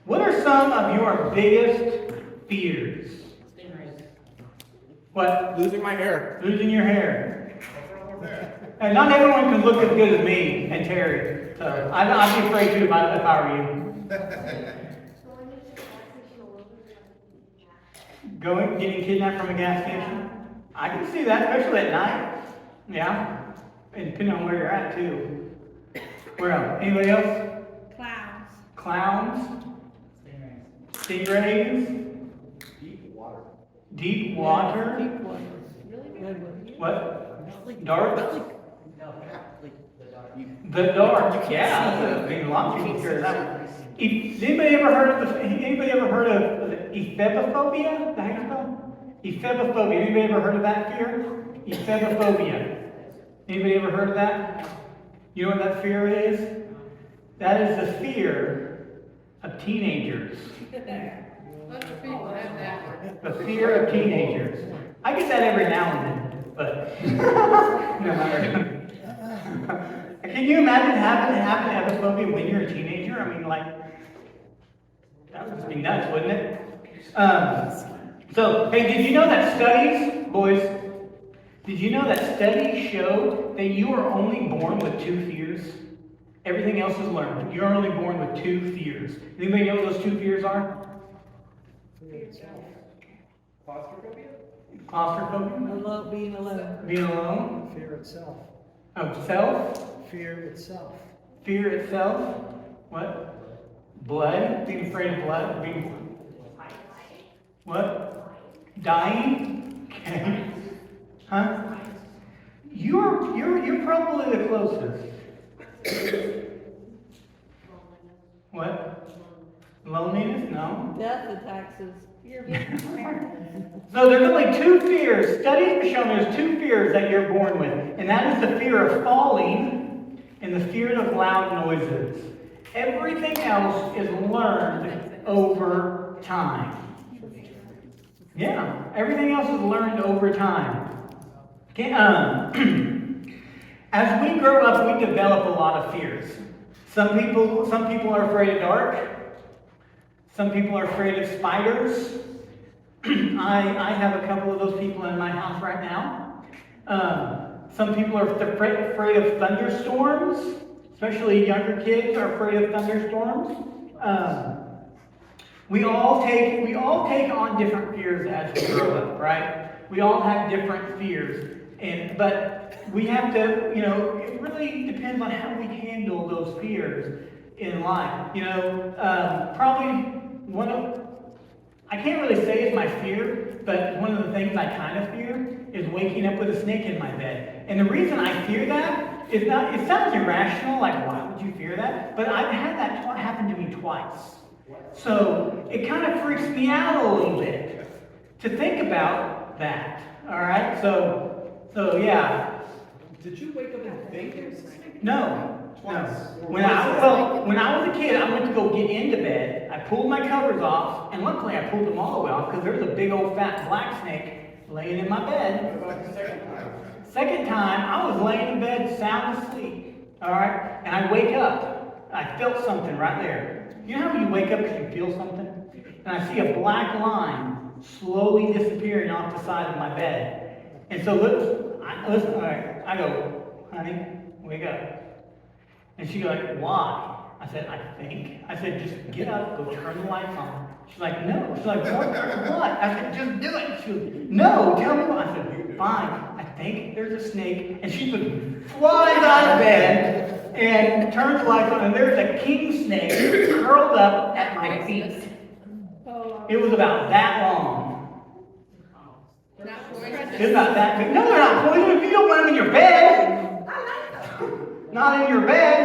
What are some of your biggest fears? What? Losing my hair. Losing your hair. And not everyone can look as good as me and Terry. So I'd be afraid too if I were you. Getting kidnapped from a gas station? I can see that, especially at night. Yeah. And depending on where you're at too. Where else? Anybody else? Clowns. Clowns? Stingrays? Deep water. Deep water? Deep water. Redwood. What? Dark? You, The dark, yeah. I mean, a lot of people fear that one. Anybody ever heard of ephebophobia? The heck is it called? Ephebophobia. Anybody ever heard of that fear? Ephebophobia. Anybody ever heard of that? You know what that fear is? That is the fear of teenagers. Lots of people have that. The fear of teenagers. I get that every now and then, but no matter. Can you imagine having epiphobia when you're a teenager? I mean, like, that would just be nuts, wouldn't it? So, hey, did you know that studies, boys, did you know that studies show that you are only born with 2 fears? Everything else is learned. You're only born with 2 fears. Anybody know what those 2 fears are? claustrophobia? Claustrophobia? Being alone. Being alone? Fear itself. Of self? Fear itself. Fear itself? What? Blood? Being afraid of blood? Being... What? Dying? Okay. Huh? You're probably the closest. What? Loneliness? No. Death attacks us. So there's only 2 fears. Studies have shown there's 2 fears that you're born with, and that is the fear of falling and the fear of loud noises. Everything else is learned over time. Yeah, everything else is learned over time. Okay, as we grow up, we develop a lot of fears. Some people are afraid of dark. Some people are afraid of spiders. I have a couple of those people in my house right now. Some people are afraid of thunderstorms, especially younger kids are afraid of thunderstorms. We all take on different fears as we grow up, right? We all have different fears, but we have to, it really depends on how we handle those fears in life. Probably I can't really say it's my fear, but one of the things I kind of fear is waking up with a snake in my bed. And the reason I fear that is not, it sounds irrational, like why would you fear that? But I've had that happen to me twice. So it kind of freaks me out a little bit to think about that. All right, so yeah. Did you wake up and think it was a snake? No. Twice. When I was a kid, I went to go get into bed. I pulled my covers off, and luckily I pulled them all the way off because there was a big old fat black snake laying in my bed. What about the second time? Second time, I was laying in bed sound asleep. All right, and I wake up. I felt something right there. You know how you wake up because you feel something? And I see a black line slowly disappearing off the side of my bed. And so listen, all right, I go, honey, wake up. And she's like, why? I said, I think. I said, just get up, go turn the lights on. She's like, no. She's like, what? I said, just do it. She goes, no, tell me what. I said, fine. I think there's a snake. And she flies out of bed and turns the lights on, and there's a king snake curled up at my feet. It was about that long. Not poisonous. It's about that big. No, they're not poisonous. You don't want them in your bed. Not in your bed.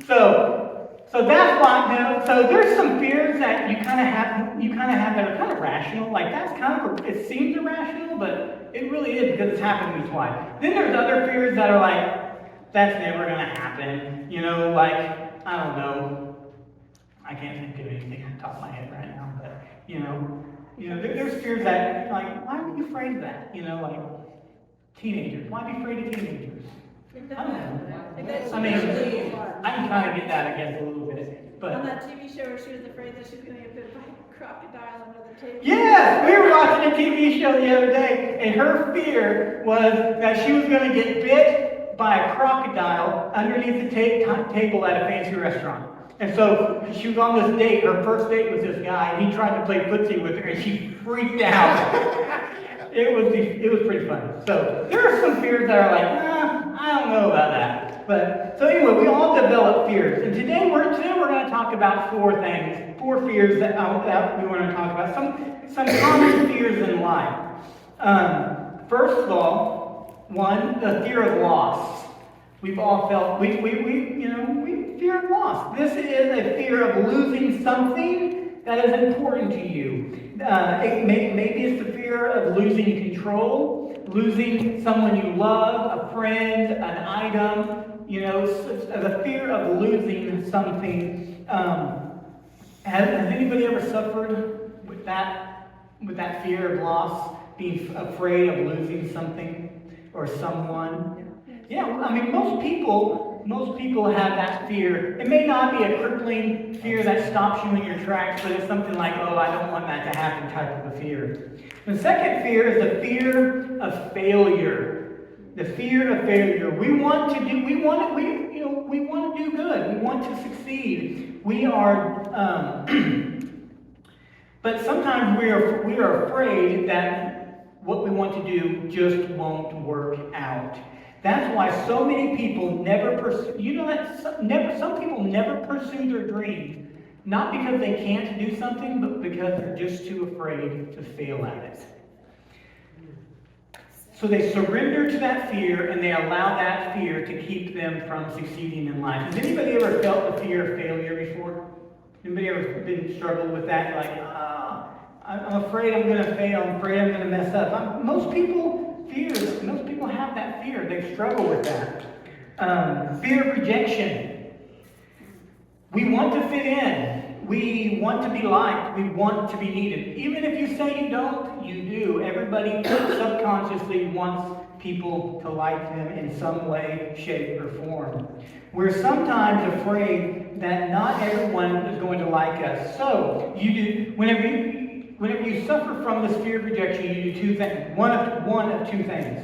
So that's why. So there's some fears that you kind of have that are kind of rational. Like that's kind of it seems irrational, but it really is because it's happened to me twice. Then there's other fears that are like that's never gonna happen. Like I don't know. I can't think of anything on the top of my head right now, but there's fears that like why are you afraid of that? Like teenagers. Why be afraid of teenagers? I don't know. I mean, I can kind of get that, I guess, a little bit. But that TV show where she was afraid that she was gonna get bit by a crocodile under the table. yes, we were watching a TV show the other day, and her fear was that she was going to get bit by a crocodile underneath the table at a fancy restaurant. And so she was on this date, her first date with this guy, and he tried to play footsie with her, and she freaked out. It was pretty funny. So there are some fears that are like, I don't know about that. But so anyway, we all develop fears, and today we're going to talk about four fears that we want to talk about. Some common fears in life. First of all, one, the fear of loss. We've all felt we fear of loss. This is a fear of losing something that is important to you. Maybe it's the fear of losing control, losing someone you love, a friend, an item. The fear of losing something. Has anybody ever suffered with that fear of loss, being afraid of losing something or someone? Yeah, I mean, most people have that fear. It may not be a crippling fear that stops you in your tracks, but it's something like, oh, I don't want that to happen type of a fear. The second fear is the fear of failure. The fear of failure. We want to do good. We want to succeed. We are, but sometimes we are afraid that what we want to do just won't work out. That's why so many people never pursue. Some people never pursue their dreams, not because they can't do something, but because they're just too afraid to fail at it. So they surrender to that fear, and they allow that fear to keep them from succeeding in life. Has anybody ever felt the fear of failure before? Anybody ever been struggled with that? Like, I'm afraid I'm going to fail. I'm afraid I'm going to mess up. Most people have that fear. They struggle with that. Fear of rejection. We want to fit in. We want to be liked. We want to be needed. Even if you say you don't, you do. Everybody subconsciously wants people to like them in some way, shape, or form. We're sometimes afraid that not everyone is going to like us. So whenever you suffer from this fear of rejection, you do two things. One of two things.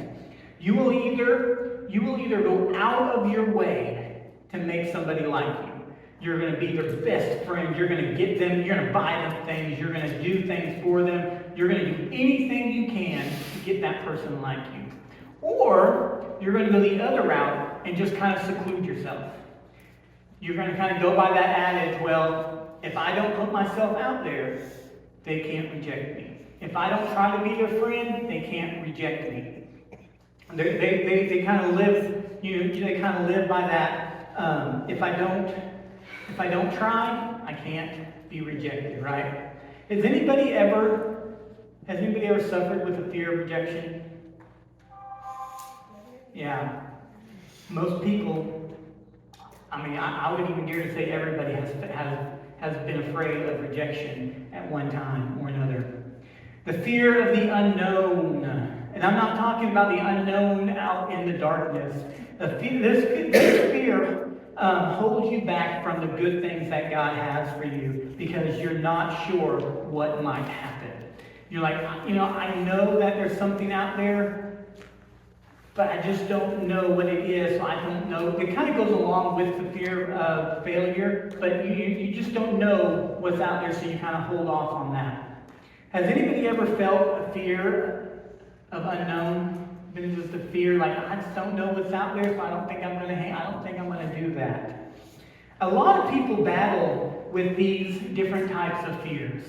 You will either go out of your way to make somebody like you. You're going to be their best friend. You're going to get them. You're going to buy them things. You're going to do things for them. You're going to do anything you can to get that person like you. Or you're going to go the other route and just kind of seclude yourself. You're going to kind of go by that adage, well, if I don't put myself out there, they can't reject me. If I don't try to be their friend, they can't reject me. They kind of live, they kind of live by that. If I don't try, I can't be rejected, right? Has anybody ever suffered with the fear of rejection? Yeah. Most people, I would even dare to say everybody has been afraid of rejection at one time or another. The fear of the unknown. And I'm not talking about the unknown out in the darkness. This fear holds you back from the good things that God has for you because you're not sure what might happen. You're like, I know that there's something out there, but I just don't know what it is, so I don't know. It kind of goes along with the fear of failure, but you just don't know what's out there, so you kind of hold off on that. Has anybody ever felt a fear of unknown? Been just a fear like, I just don't know what's out there, so I don't think I'm going to do that. A lot of people battle with these different types of fears.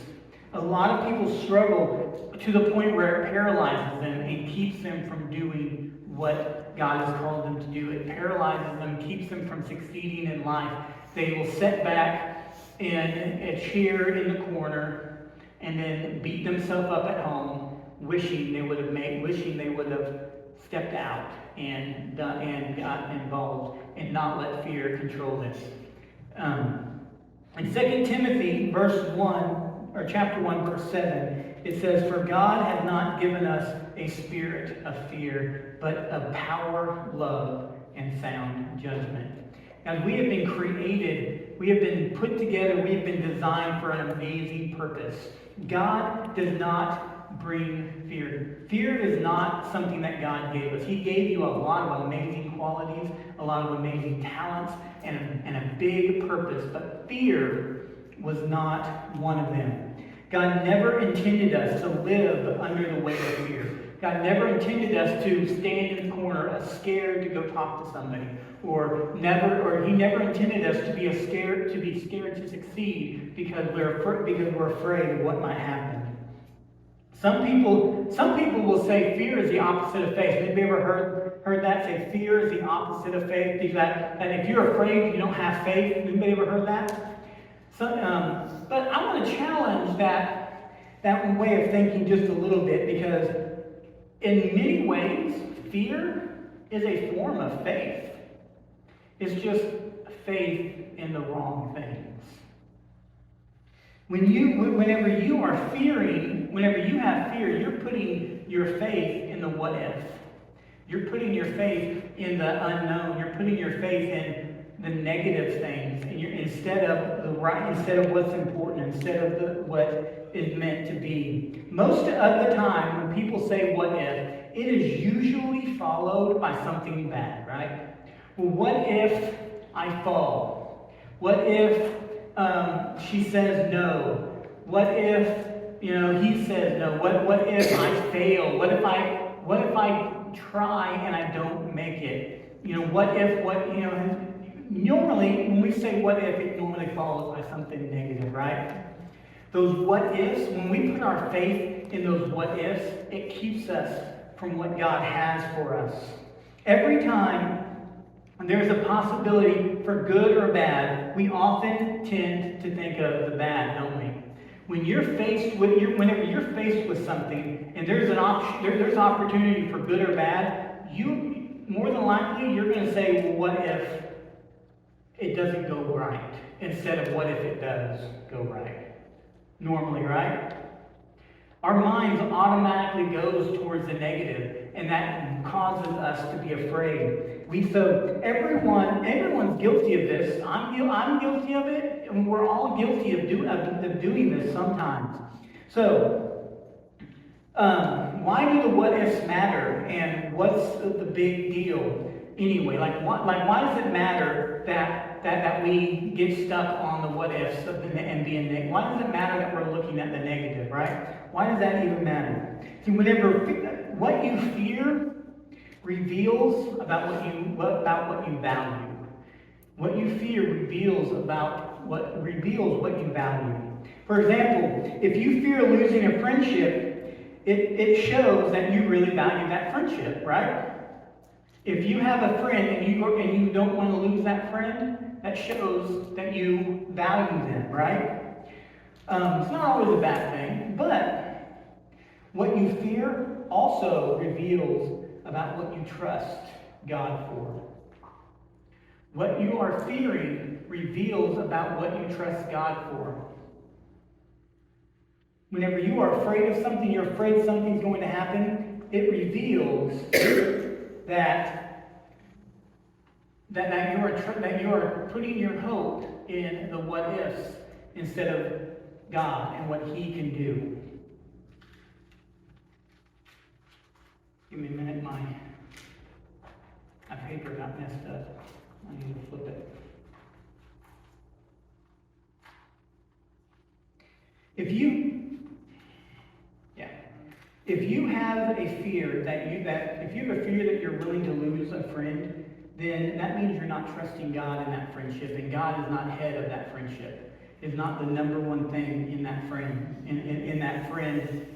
A lot of people struggle to the point where it paralyzes them and keeps them from doing what God has called them to do. It paralyzes them, keeps them from succeeding in life. They will sit back in a chair in the corner and then beat themselves up at home, wishing they would have stepped out and got involved and not let fear control them. In 2 Timothy chapter 1, verse 7, it says, "For God has not given us a spirit of fear, but of power, love, and sound judgment." As we have been created We have been put together, we have been designed for an amazing purpose. God does not bring fear. Fear is not something that God gave us. He gave you a lot of amazing qualities, a lot of amazing talents, and a big purpose, but fear was not one of them. God never intended us to live under the weight of fear. God never intended us to stand in the corner, scared to go talk to somebody, or He never intended us to be scared to succeed because we're afraid of what might happen. Some people will say fear is the opposite of faith. Have you ever heard that? Say fear is the opposite of faith. And if you're afraid, you don't have faith. Anybody ever heard that? But I want to challenge that way of thinking just a little bit, because in many ways, fear is a form of faith. It's just faith in the wrong things. Whenever you have fear, you're putting your faith in the what if. You're putting your faith in the unknown. You're putting your faith in the negative things, and instead of what's important, instead of what is meant to be. Most of the time, when people say "what if," it is usually followed by something bad, right? Well, what if I fall? What if she says no? What if he says no? What if I fail? What if I try and I don't make it? Normally, when we say what if, it normally follows by something negative, right? Those what ifs, when we put our faith in those what ifs, it keeps us from what God has for us. Every time there's a possibility for good or bad, we often tend to think of the bad, don't we? Whenever you're faced with something and there's opportunity for good or bad, you more than likely you're going to say, well, what if it doesn't go right, instead of what if it does go right. Normally, right? Our minds automatically goes towards the negative, and that causes us to be afraid. Everyone's guilty of this. I'm guilty of it, and we're all guilty of doing this sometimes. So, why do the what ifs matter, and what's the big deal anyway? Why does it matter that we get stuck on the what ifs and being negative? Why does it matter that we're looking at the negative, right? Why does that even matter? See, what you fear reveals about what you value. What you fear reveals what you value. For example, if you fear losing a friendship, it shows that you really value that friendship, right? If you have a friend and you don't want to lose that friend, that shows that you value them, right? It's not always a bad thing, but what you fear also reveals about what you trust God for. What you are fearing reveals about what you trust God for. Whenever you are afraid of something, you're afraid something's going to happen, it reveals that you are putting your hope in the what ifs instead of God and what He can do. Give me a minute, my paper got messed up. I need to flip it. If you have a fear that you're willing to lose a friend, then that means you're not trusting God in that friendship, and God is not head of that friendship. Is not the number one thing in that friend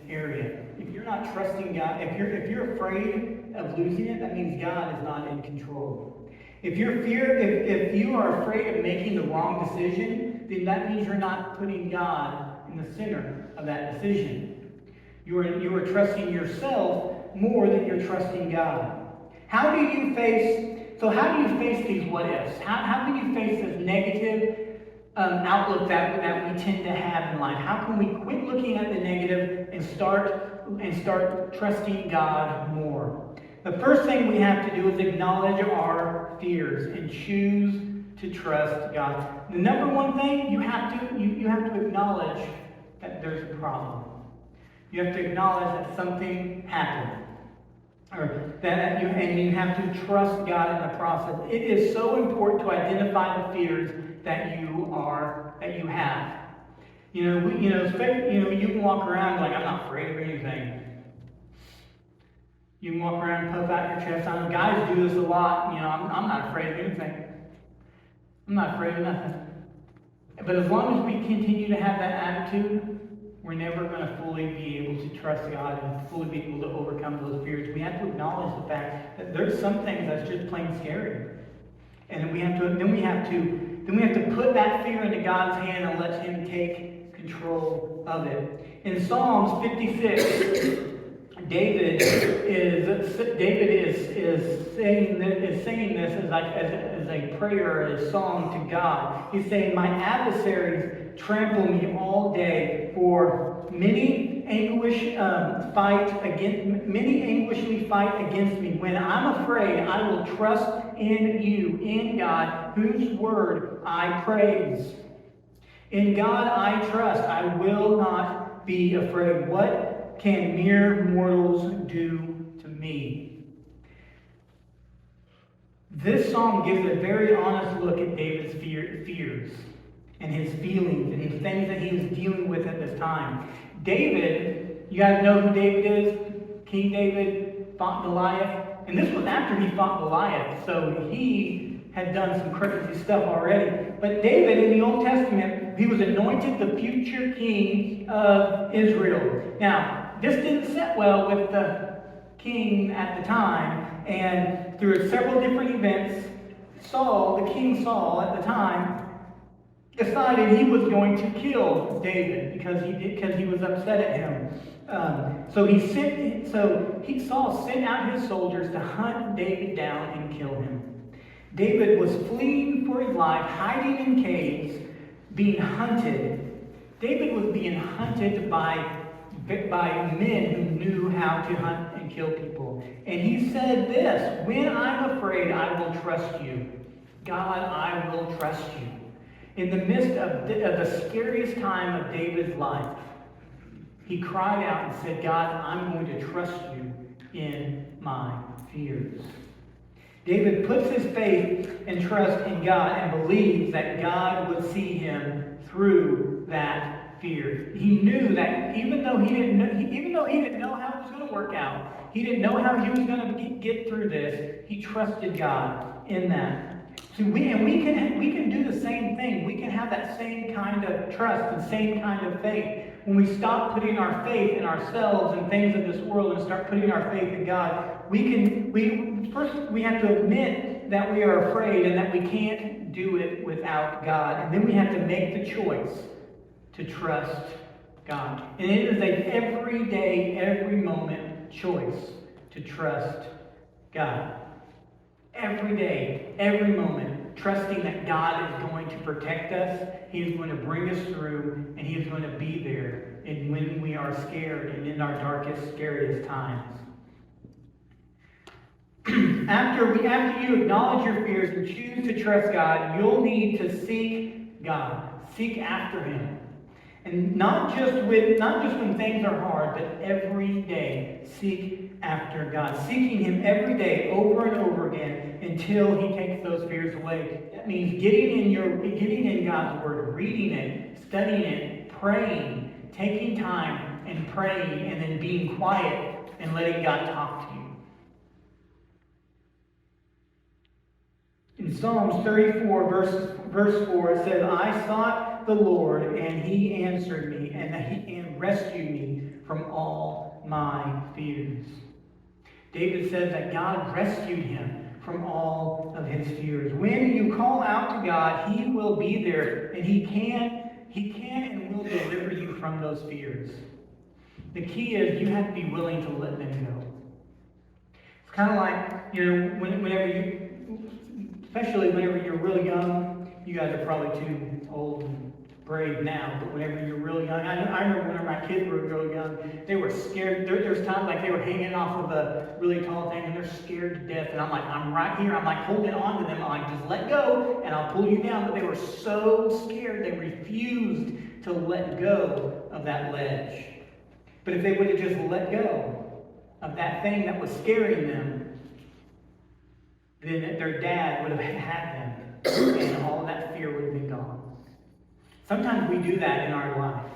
area. If you're not trusting God, if you're afraid of losing it, that means God is not in control. If you are afraid of making the wrong decision, then that means you're not putting God in the center of that decision. You are trusting yourself more than you're trusting God. How do you face these what ifs? How can you face this negative outlook that we tend to have in life? How can we quit looking at the negative and start trusting God more? The first thing we have to do is acknowledge our fears and choose to trust God. The number one thing, you have to acknowledge that there's a problem. You have to acknowledge that something happened. And you have to trust God in the process. It is so important to identify the fears that you have. You can walk around like, I'm not afraid of anything. You can walk around and puff out your chest. I know guys do this a lot. I'm not afraid of anything. I'm not afraid of nothing. But as long as we continue to have that attitude, we're never going to fully be able to trust God and fully be able to overcome those fears. We have to acknowledge the fact that there's some things that's just plain scary. And then we have to put that fear into God's hand and let Him take control of it. In Psalms 56, David is saying this as a prayer, as a song to God. He's saying, "My adversaries trample me all day, for many anguishly fight against me. When I'm afraid, I will trust in you, in God, whose word I praise. In God I trust, I will not be afraid. What can mere mortals do to me?" This psalm gives a very honest look at David's fears and his feelings and the things that he was dealing with at this time. David, you guys know who David is? King David fought Goliath. And this was after he fought Goliath, so he had done some crazy stuff already. But David, in the Old Testament, he was anointed the future king of Israel. Now, this didn't sit well with the king at the time, and through several different events, King Saul at the time, decided he was going to kill David because he was upset at him. Saul sent out his soldiers to hunt David down and kill him. David was fleeing for his life, hiding in caves, being hunted. David was being hunted by men who knew how to hunt and kill people. And he said this, "When I'm afraid, I will trust you. God, I will trust you." In the midst of the scariest time of David's life, he cried out and said, "God, I'm going to trust you in my fears." David puts his faith and trust in God and believes that God would see him through that fear. He knew that even though he didn't know how it was going to work out, he didn't know how he was going to get through this, he trusted God in that. See, we can do the same thing. We can have that same kind of trust and same kind of faith. When we stop putting our faith in ourselves and things of this world and start putting our faith in God, first we have to admit that we are afraid and that we can't do it without God. And then we have to make the choice to trust God. And it is a everyday, every moment choice to trust God. Every day, every moment, trusting that God is going to protect us, He is going to bring us through, and He is going to be there and when we are scared and in our darkest, scariest times. After you acknowledge your fears and choose to trust God, you'll need to seek God. Seek after Him. And not just when things are hard, but every day seek after God. Seeking Him every day, over and over again, until He takes those fears away. That means getting in God's Word, reading it, studying it, praying, taking time and praying, and then being quiet and letting God talk to you. In Psalms 34, verse 4, it says, "I sought the Lord, and He answered me, and rescued me from all my fears." David says that God rescued him from all of his fears. When you call out to God, He will be there, and He can and will deliver you from those fears. The key is you have to be willing to let them go. It's kind of like, especially whenever you're really young. You guys are probably too old and brave now, but whenever you're really young, I remember whenever my kids were really young, they were scared. There's times like they were hanging off of a really tall thing and they're scared to death, and I'm right here, I'm like holding on to them, I'm like, just let go, and I'll pull you down, but they were so scared they refused to let go of that ledge. But if they would have just let go of that thing that was scaring them, then their dad would have had them, and all that fear would have been gone. Sometimes we do that in our life.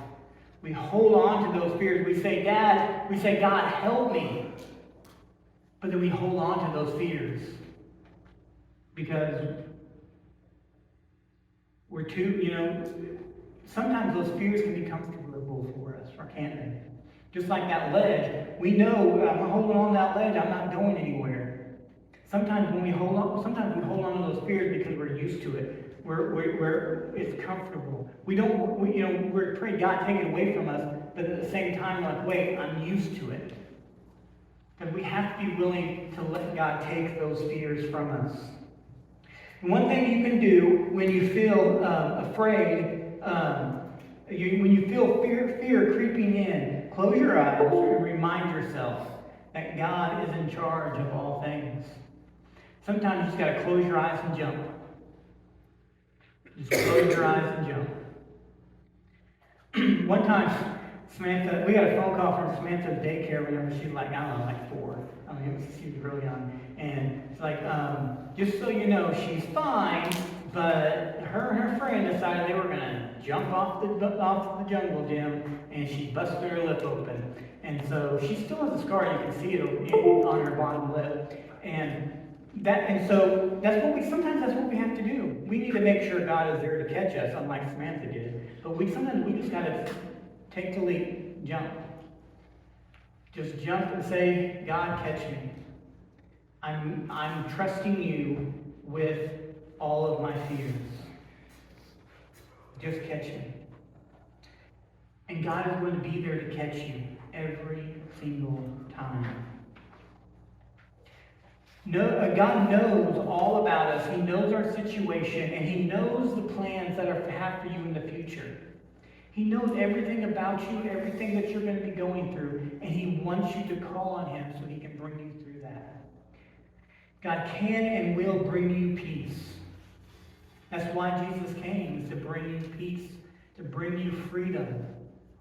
We hold on to those fears. We say, God, help me. But then we hold on to those fears because we're too, sometimes those fears can be comfortable for us, or can't they? Just like that ledge, we know I'm holding on to that ledge, I'm not going anywhere. Sometimes we hold on to those fears because we're used to it. It's comfortable. We're praying God take it away from us, but at the same time, like, wait, I'm used to it. And we have to be willing to let God take those fears from us. And one thing you can do when you feel afraid, when you feel fear creeping in, close your eyes and remind yourself that God is in charge of all things. Sometimes you just got to close your eyes and jump. Just close your eyes and jump. One time, Samantha, we got a phone call from Samantha's daycare whenever she was like, I don't know, like 4. She was really young. And it's like, just so you know, she's fine, but her and her friend decided they were going to jump off the jungle gym, and she busted her lip open. And so she still has a scar, you can see it on her bottom lip. So sometimes that's what we have to do. We need to make sure God is there to catch us, unlike Samantha did. But sometimes we just gotta take the leap, jump. Just jump and say, God, catch me. I'm trusting you with all of my fears. Just catch me. And God is going to be there to catch you every single time. God knows all about us. He knows our situation, and He knows the plans that are have for you in the future. He knows everything about you, everything that you're going to be going through, and He wants you to call on Him so He can bring you through that. God can and will bring you peace. That's why Jesus came, is to bring you peace, to bring you freedom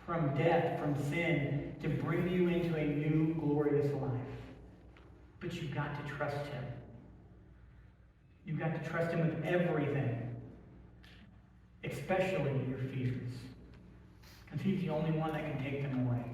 from death, from sin, to bring you into a new glorious life. But you've got to trust Him. You've got to trust Him with everything, especially your fears. Because He's the only one that can take them away.